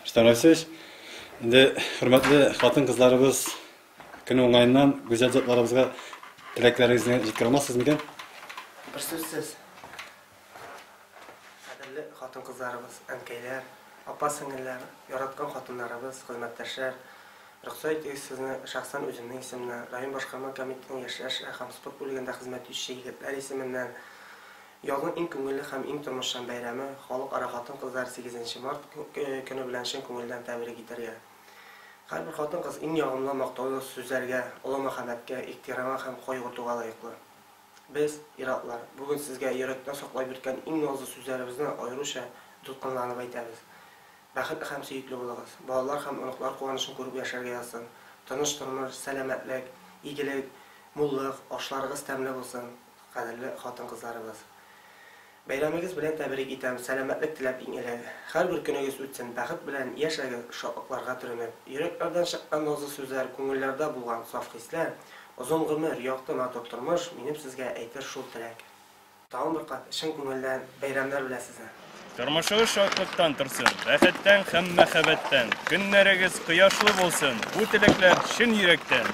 Старайсыз. Инде хөрмәтле хатын-кызларыбыз, көне уңайыннан гүзәл затларыбызга теләкләрегезне җиткерә алмассыз микән? Bir sözsüz. Кадерле хатын-кызларыбыз, әнкәйләр, апа-сеңелләр, яраткан хатыннарыбыз, хезмәттәшләр, рөхсәт итегез сезне шәхсән үземнең исемнән, район башкарма комитетының яшьләр һәм спорт бүлегендә хезмәт итүче егетләр исеменнән ялның иң күңелле һәм иң тормышчан бәйрәме халыкара хатын-кызлар 8 март көне белән чын күңелдән тәбрик итәргә. Һәрбер хатын-кыз иң ягымлы мактаулы сүзләргә, олы мәхәббәткә, ихтирамга һәм кайгыртуга лаеклы. Без, иратлар, бүген сезгә йөрәктән саклай биргән иң назлы сүзләребезне аеруча тоткынланып әйтәбез. Бәхетле һәм сөекле булыгыз. Балалар һәм оныклар куанычын күреп яшәргә язсын. Тыныч тормыш, сәламәтлек, игелек, муллык, ашларыгыз тәмле булсын, кадерле хатын-кызларыбыз. Бәйрәмегез белән тәбрик итәм, сәламәтлек теләп иң элек. Һәрбер көнегез үтсен, бәхет белән яшәгез, шатлыкларга төренеп. Йөрәкләрдән чыккан назлы сүзләр, күңелләрдә булган саф хисләр, озын гомер, якты матур тормыш минем сезгә әйтер шул теләк. Тагын бер кат чын күңелдән бәйрәмнәр белән сезне. Тормышыгыз шатлыктан торсын, бәхеттән һәм мәхәббәттән, көннәрегез кояшлы булсын, бу теләкләр чын йөрәктән.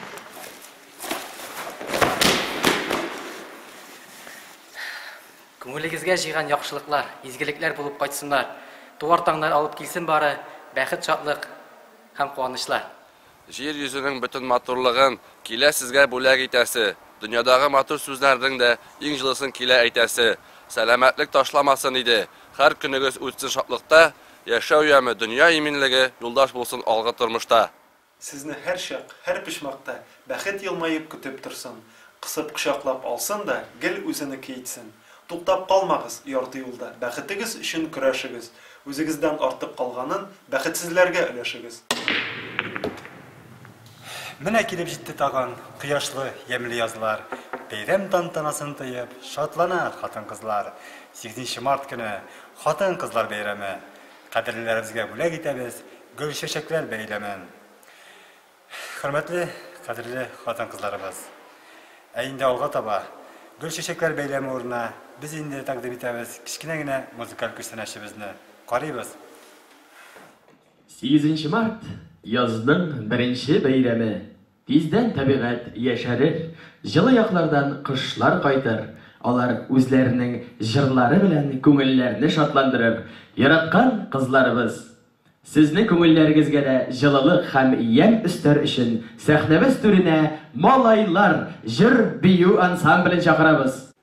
Күңелегезгә җыйган яхшылыклар, изгелекләр булып кайтсыннар. Туар таңнар алып килсен бары бәхет, шатлык һәм куанычлар. Җир йөзенең бөтен матурлыгын килә сезгә бүләк итәсе, дөньядагы матур сүзләрнең дә иң җылысын килә әйтәсе. Сәламәтлек ташламасын иде. Һәр көнегез үтсен шатлыкта, яшәү яме дөнья иминлеге юлдаш булсын алгы тормышта. Сезне һәр чак, һәр пишмакта бәхет елмаеп көтеп торсын. Кысып кочаклап алсын да, гел үзене кийтсен. Туктап калмагыз ярты юлда. Бәхетегез өчен көрәшегез. Үзегездән артып калганын бәхетсезләргә өләшегез. Менә килеп җитте тагын кояшлы, ямьле язлар. Бәйрәм тантанасын тоеп, шатлана хатын-кызлар. 8 март көне хатын-кызлар бәйрәме. Кадерлеләребезгә бүләк итәбез гөл чәчәкләр бәйрәмен. Хөрмәтле, кадерле хатын-кызларыбыз. Ә инде алга таба гөл чәчәкләр бәйрәме урынына без инде тәкъдим итәбез кичкенә генә музыкаль күрсәтүебезне. Карыйбыз. 8 март язның беренче бәйрәме. Тиздән табигать яшәрер, җылы яклардан кышлар кайтыр. Алар үзләренең җырлары белән күңелләрне шатландырыр. Яраткан кызларыбыз, сезне күңелләрегезгә дә җылылык һәм ямь өстәр өчен сәхнәбез түренә малайлар җыр бию ансамблен чакырабыз.